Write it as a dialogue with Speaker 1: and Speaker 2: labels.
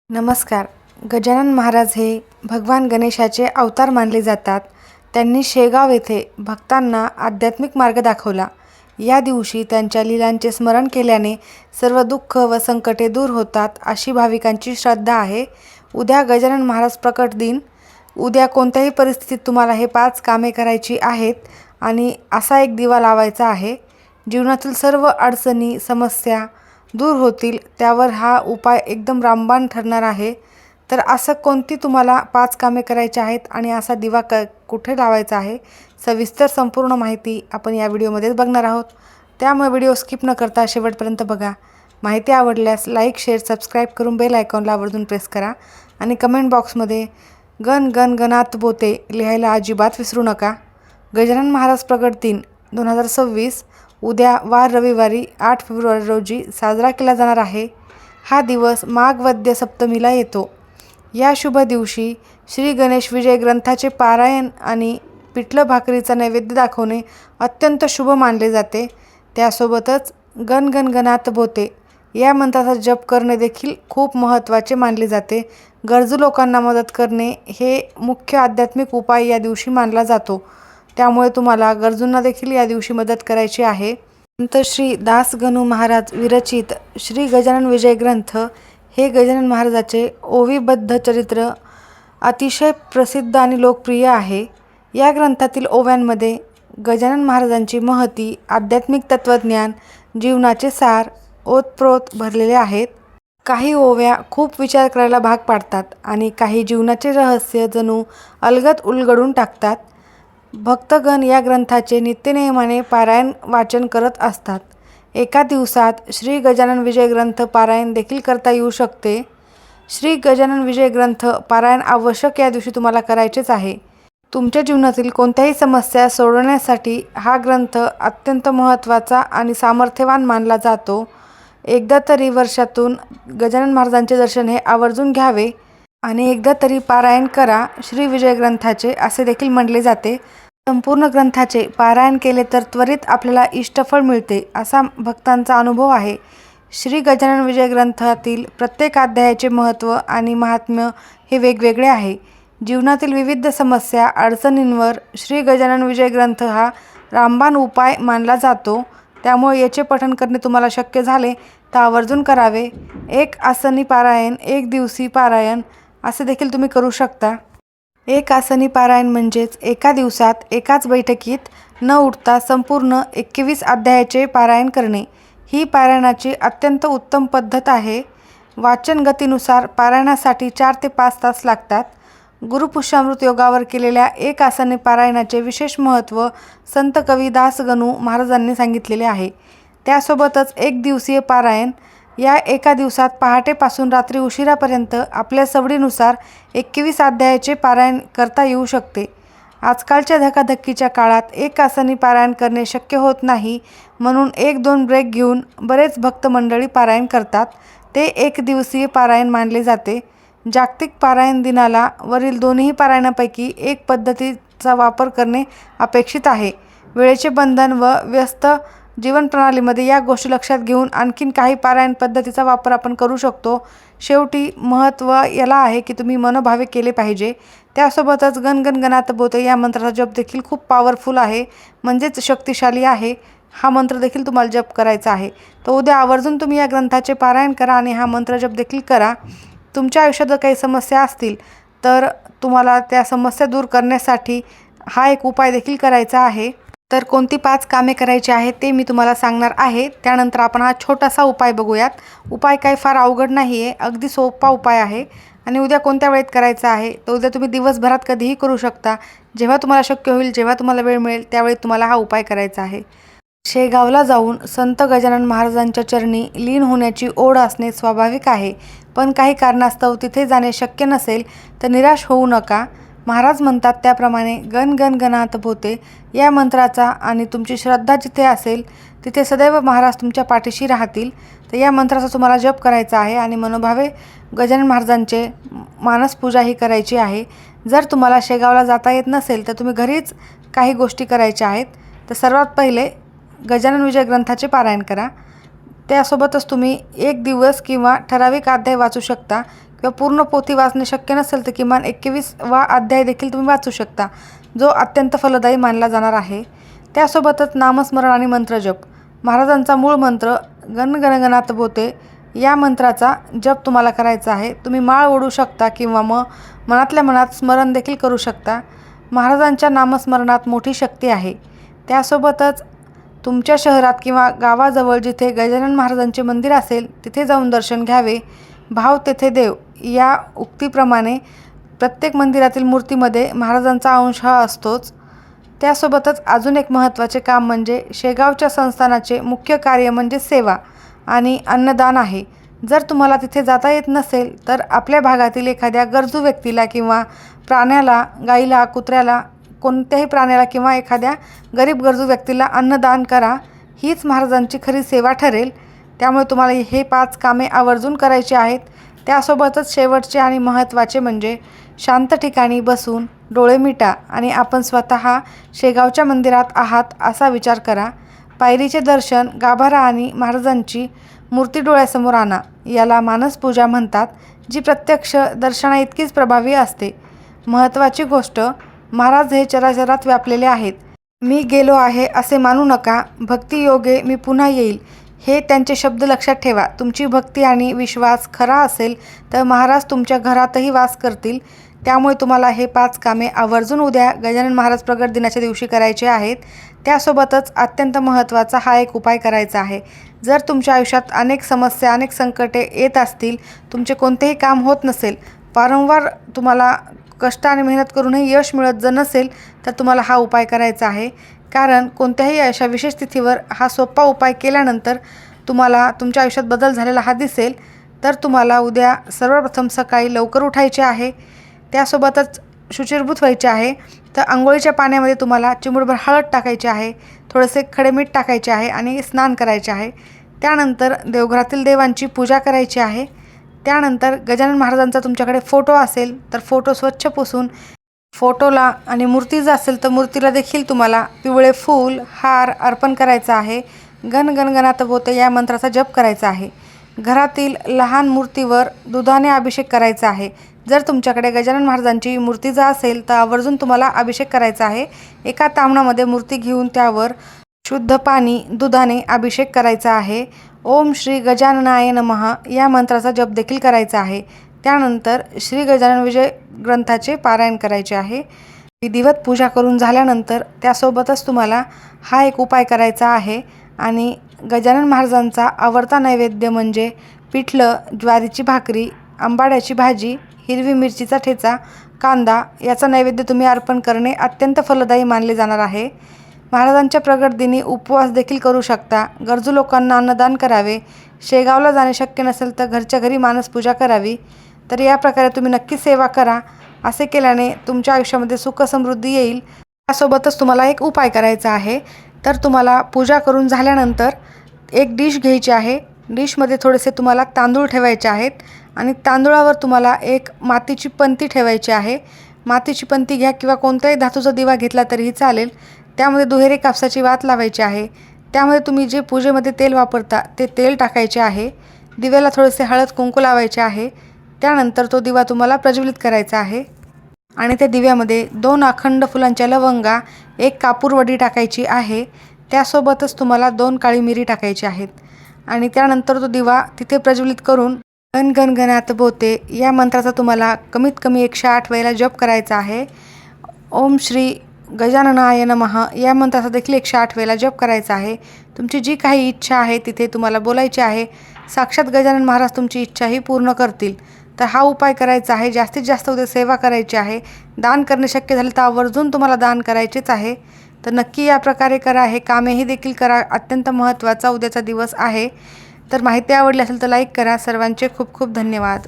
Speaker 1: नमस्कार. गजानन महाराज हे भगवान गणेशाचे अवतार मानले जातात. त्यांनी शेगाव येथे भक्तांना आध्यात्मिक मार्ग दाखवला. या दिवशी त्यांच्या लीलांचे स्मरण केल्याने सर्व दुःख व संकटे दूर होतात, अशी भाविकांची श्रद्धा आहे. उद्या गजानन महाराज प्रकट दिन. उद्या कोणत्याही परिस्थितीत तुम्हाला हे 5 कामे करायची आहेत आणि असा एक दिवा लावायचा आहे. जीवनातील सर्व अडचणी, समस्या दूर होतील. त्यावर हा उपाय एकदम रामबाण ठरणार आहे. तर असं कोणती तुम्हाला 5 कामे करायची आहेत आणि असा दिवा कुठे लावायचा आहे, सविस्तर संपूर्ण माहिती आपण या व्हिडिओमध्येच बघणार आहोत. त्यामुळे व्हिडिओ स्किप न करता शेवटपर्यंत बघा. माहिती आवडल्यास लाईक, शेअर, सबस्क्राईब करून बेल आयकॉनला आवर्जून प्रेस करा आणि कमेंट बॉक्समध्ये गण गण गणात बोते लिहायला अजिबात विसरू नका. गजानन महाराज प्रकट दिन 2026 उद्या वार रविवारी 8 फेब्रुवारी रोजी साजरा केला जाणार आहे. हा दिवस माघ वद्य सप्तमीला येतो. या शुभ दिवशी श्री गणेश विजय ग्रंथाचे पारायण आणि पिठलं भाकरीचा नैवेद्य दाखवणे अत्यंत शुभ मानले जाते. त्यासोबतच गण गण गणात बोते या मंत्राचा जप करणे देखील खूप महत्त्वाचे मानले जाते. गरजू लोकांना मदत करणे हे मुख्य आध्यात्मिक उपाय या दिवशी मानला जातो. त्यामुळे तुम्हाला गरजूंना देखील या दिवशी मदत करायची आहे. संत श्री दासगणू महाराज विरचित श्री गजानन विजय ग्रंथ हे गजानन महाराजाचे ओवीबद्ध चरित्र अतिशय प्रसिद्ध आणि लोकप्रिय आहे. या ग्रंथातील ओव्यांमध्ये गजानन महाराजांची महती, आध्यात्मिक तत्त्वज्ञान, जीवनाचे सार ओतप्रोत भरलेले आहेत. काही ओव्या खूप विचार करायला भाग पाडतात आणि काही जीवनाचे रहस्य जणू अलगद उलगडून टाकतात. भक्तगण या ग्रंथाचे नित्यनेमाने पारायण वाचन करत असतात. एका दिवसात श्री गजानन विजय ग्रंथ पारायण देखील करता येऊ शकते. श्री गजानन विजय ग्रंथ पारायण आवश्यक या दिवशी तुम्हाला करायचेच आहे. तुमच्या जीवनातील कोणत्याही समस्या सोडवण्यासाठी हा ग्रंथ अत्यंत महत्त्वाचा आणि सामर्थ्यवान मानला जातो. एकदा तरी वर्षातून गजानन महाराजांचे दर्शन हे आवर्जून घ्यावे आणि एकदा तरी पारायण करा श्री विजय ग्रंथाचे, असे देखील म्हटले जाते. संपूर्ण ग्रंथाचे पारायण केले तर त्वरित आपल्याला इष्टफळ मिळते, असा भक्तांचा अनुभव आहे. श्री गजानन विजय ग्रंथातील प्रत्येक अध्यायाचे महत्त्व आणि महात्म्य हे वेगवेगळे आहे. जीवनातील विविध समस्या, अडचणींवर श्री गजानन विजय ग्रंथ हा रामबाण उपाय मानला जातो. त्यामुळे याचे पठण करणे तुम्हाला शक्य झाले तर आवर्जून करावे. एक आसनी पारायण, एक दिवसी पारायण असे देखील तुम्ही करू शकता. एक आसनी पारायण म्हणजेच एका दिवसात एकाच बैठकीत न उठता संपूर्ण 21 अध्यायाचे पारायण करणे. ही पारायणाची अत्यंत उत्तम पद्धत आहे. वाचन गतीनुसार पारायणासाठी 4 ते 5 तास लागतात. गुरुपुष्यामृत योगावर केलेल्या एक आसनी पारायणाचे विशेष महत्त्व संत कवी दासगणू महाराजांनी सांगितलेले आहे. त्यासोबतच एक दिवसीय पारायण या एका दिवसात पहाटेपासून रात्री उशिरापर्यंत आपल्या सवडीनुसार 21 अध्यायाचे पारायण करता येऊ शकते. आजकालच्या धकाधकीच्या काळात एक आसनी पारायण करणे शक्य होत नाही, म्हणून 1-2 ब्रेक घेऊन बरेच भक्त मंडळी पारायण करतात. ते एक दिवसीय पारायण मानले जाते. जागतिक पारायण दिनाला वरील दोन्ही पारायणापैकी एक पद्धतीचा वापर करणे अपेक्षित आहे. वेळेचे बंधन व व्यस्त जीवनप्रणालीमध्ये या गोष्टी लक्षात घेऊन आणखीन काही पारायण पद्धतीचा वापर आपण करू शकतो. शेवटी महत्त्व याला आहे की तुम्ही मनोभावे केले पाहिजे. त्यासोबतच गण गण गणात बोते या मंत्राचा जप देखील खूप पॉवरफुल आहे, म्हणजेच शक्तिशाली आहे. हा मंत्र देखील तुम्हाला जप करायचा आहे. तर उद्या आवर्जून तुम्ही या ग्रंथाचे पारायण करा आणि हा मंत्र जप देखील करा. तुमच्या आयुष्यात जर काही समस्या असतील तर तुम्हाला त्या समस्या दूर करण्यासाठी हा एक उपाय देखील करायचा आहे. तर कोणती 5 कामे करायची आहेत ते मी तुम्हाला सांगणार आहे. त्यानंतर आपण हा छोटासा उपाय बघूयात. उपाय काही फार अवघड नाही आहे, अगदी सोपा उपाय आहे. आणि उद्या कोणत्या वेळेत करायचा आहे तर उद्या तुम्ही दिवसभरात कधीही करू शकता. जेव्हा तुम्हाला शक्य होईल, जेव्हा तुम्हाला वेळ मिळेल त्यावेळी तुम्हाला हा उपाय करायचा आहे. शेगावला जाऊन संत गजानन महाराजांच्या चरणी लीन होण्याची ओढ असणे स्वाभाविक आहे. पण काही कारणास्तव तिथे जाणे शक्य नसेल तर निराश होऊ नका. महाराज म्हणतात त्याप्रमाणे गण गण गणात बोते या मंत्राचा आणि तुमची श्रद्धा जिथे असेल तिथे सदैव महाराज तुमच्या पाठीशी राहतील. तर या मंत्राचा तुम्हाला जप करायचा आहे आणि मनोभावे गजानन महाराजांचे मानसपूजाही करायची आहे. जर तुम्हाला शेगावला जाता येत नसेल तर तुम्ही घरीच काही गोष्टी करायच्या आहेत. तर सर्वात पहिले गजानन विजय ग्रंथाचे पारायण करा. त्यासोबतच तुम्ही एक दिवस किंवा ठराविक अध्याय वाचू शकता किंवा पूर्ण पोथी वाचणे शक्य नसेल तर किमान 21वा अध्याय देखील तुम्ही वाचू शकता, जो अत्यंत फलदायी मानला जाणार आहे. त्यासोबतच नामस्मरण आणि मंत्रजप. महाराजांचा मूळ मंत्र गण गणगणात बोते या मंत्राचा जप तुम्हाला करायचा आहे. तुम्ही माळ ओढू शकता किंवा मनातल्या मनात स्मरण देखील करू शकता. महाराजांच्या नामस्मरणात मोठी शक्ती आहे. त्यासोबतच तुमच्या शहरात किंवा गावाजवळ जिथे गजानन महाराजांचे मंदिर असेल तिथे जाऊन दर्शन घ्यावे. भाव तेथे देव या उक्तीप्रमाणे प्रत्येक मंदिरातील मूर्तीमध्ये महाराजांचा अंश हा असतोच. त्यासोबतच अजून एक महत्त्वाचे काम म्हणजे शेगावच्या संस्थानाचे मुख्य कार्य म्हणजे सेवा आणि अन्नदान आहे. जर तुम्हाला तिथे जाता येत नसेल तर आपल्या भागातील एखाद्या गरजू व्यक्तीला किंवा प्राण्याला, गाईला, कुत्र्याला, कोणत्याही प्राण्याला किंवा एखाद्या गरीब गरजू व्यक्तीला अन्नदान करा. हीच महाराजांची खरी सेवा ठरेल. त्यामुळे तुम्हाला हे 5 कामे आवर्जून करायची आहेत. त्यासोबतच शेवटचे आणि महत्त्वाचे म्हणजे शांत ठिकाणी बसून डोळे मिटा आणि आपण स्वतः शेगावच्या मंदिरात आहात असा विचार करा. पायरीचे दर्शन, गाभारा आणि महाराजांची मूर्ती डोळ्यासमोर आणा. याला मानसपूजा म्हणतात, जी प्रत्यक्ष दर्शनाइतकीच प्रभावी असते. महत्त्वाची गोष्ट, महाराज हे चराचरात व्यापलेले आहेत. मी गेलो आहे असे मानू नका. भक्तियोगे मी पुन्हा येईल हे त्यांचे शब्द लक्षात ठेवा. तुमची भक्ती आणि विश्वास खरा असेल तर महाराज तुमच्या घरातही वास करतील. त्यामुळे तुम्हाला हे 5 कामे आवर्जून उद्या गजानन महाराज प्रगट दिनाच्या दिवशी करायचे आहेत. त्यासोबतच अत्यंत महत्त्वाचा हा एक उपाय करायचा आहे. जर तुमच्या आयुष्यात अनेक समस्या, अनेक संकटे येत असतील, तुमचे कोणतेही काम होत नसेल, वारंवार तुम्हाला कष्ट आणि मेहनत करूनही यश मिळत जर नसेल तर तुम्हाला हा उपाय करायचा आहे. कारण कोणत्याही अशा विशेष तिथीवर हा सोपा उपाय केल्यानंतर तुम्हाला तुमच्या आयुष्यात बदल झालेला हा दिसेल. तर तुम्हाला उद्या सर्वप्रथम सकाळी लवकर उठायचे आहे. त्यासोबतच शुचिर्भूत व्हायचे आहे. तर अंघोळीच्या पाण्यामध्ये तुम्हाला चिमूटभर हळद टाकायची आहे, थोडेसे खडे मीठ टाकायचे आहे आणि स्नान करायचे आहे. त्यानंतर देवघरातील देवांची पूजा करायची आहे. त्यानंतर गजानन महाराजांचा तुमच्याकडे फोटो असेल तर फोटो स्वच्छ पुसून फोटोला आणि मूर्ती जर असेल तर मूर्तीला देखील तुम्हाला पिवळे फूल, हार अर्पण करायचा आहे. गण गणगणात बोते या मंत्राचा जप करायचा आहे. घरातील लहान मूर्तीवर दुधाने अभिषेक करायचा आहे. जर तुमच्याकडे गजानन महाराजांची मूर्ती जर असेल तर आवर्जून तुम्हाला अभिषेक करायचा आहे. एका ताम्हणामध्ये मूर्ती घेऊन त्यावर शुद्ध पाणी, दुधाने अभिषेक करायचा आहे. ओम श्री गजाननाय नमः या मंत्राचा जप देखील करायचा आहे. त्यानंतर श्री गजानन विजय ग्रंथाचे पारायण करायचे आहे. विधिवत पूजा करून झाल्यानंतर त्यासोबतच तुम्हाला हा एक उपाय करायचा आहे आणि गजानन महाराजांचा आवडता नैवेद्य म्हणजे पिठलं, ज्वारीची भाकरी, आंबाड्याची भाजी, हिरवी मिरचीचा ठेचा, कांदा याचा नैवेद्य तुम्ही अर्पण करणे अत्यंत फलदायी मानले जाणार आहे. महाराजांच्या प्रगट दिनी उपवास देखील करू शकता. गरजू लोकांना अन्नदान करावे. शेगावला जाणे शक्य नसेल तर घरच्या घरी मानसपूजा करावी. तर या प्रकारे तुम्ही नक्की सेवा करा. असे केल्याने तुमच्या आयुष्यामध्ये सुख समृद्धी येईल. त्यासोबतच तुम्हाला एक उपाय करायचा आहे. तर तुम्हाला पूजा करून झाल्यानंतर एक डिश घ्यायची आहे. डिशमध्ये थोडेसे तुम्हाला तांदूळ ठेवायचे आहेत आणि तांदूळावर तुम्हाला एक मातीची पंती ठेवायची आहे. मातीची पंती घ्या किंवा कोणत्याही धातूचा दिवा घेतला तरीही चालेल. त्यामध्ये दुहेरी कापसाची वात लावायची आहे. त्यामध्ये तुम्ही जे पूजेमध्ये तेल वापरता ते तेल टाकायचे आहे. दिव्याला थोडेसे हळद कुंकू लावायचे आहे. त्यानंतर तो दिवा तुम्हाला प्रज्वलित करायचा आहे आणि त्या दिव्यामध्ये 2 अखंड फुलांच्या लवंगा, 1 कापूरवडी टाकायची आहे. त्यासोबतच तुम्हाला 2 काळी मिरी टाकायची आहेत आणि त्यानंतर तो दिवा तिथे प्रज्वलित करून गण गणगणात बोते या मंत्राचा तुम्हाला कमीत कमी 108 वेळेला जप करायचा आहे. ओम श्री गजाननाय नमः या मंत्राचा देखील 108 वेळेला जप करायचा आहे. तुमची जी काही इच्छा आहे तिथे तुम्हाला बोलायची आहे. साक्षात गजानन महाराज तुमची इच्छाही पूर्ण करतील. तर हा उपाय करायचा आहे. जास्तीत जास्त उद्या सेवा करायची आहे. दान करणे शक्य झाले तर आवर्जून तुम्हाला दान करायचेच आहे. तर नक्की या प्रकारे करा. हे कामेही देखील करा. अत्यंत महत्त्वाचा उद्याचा दिवस आहे. तर माहिती आवडली असेल तर लाईक करा. सर्वांचे खूप खूप धन्यवाद.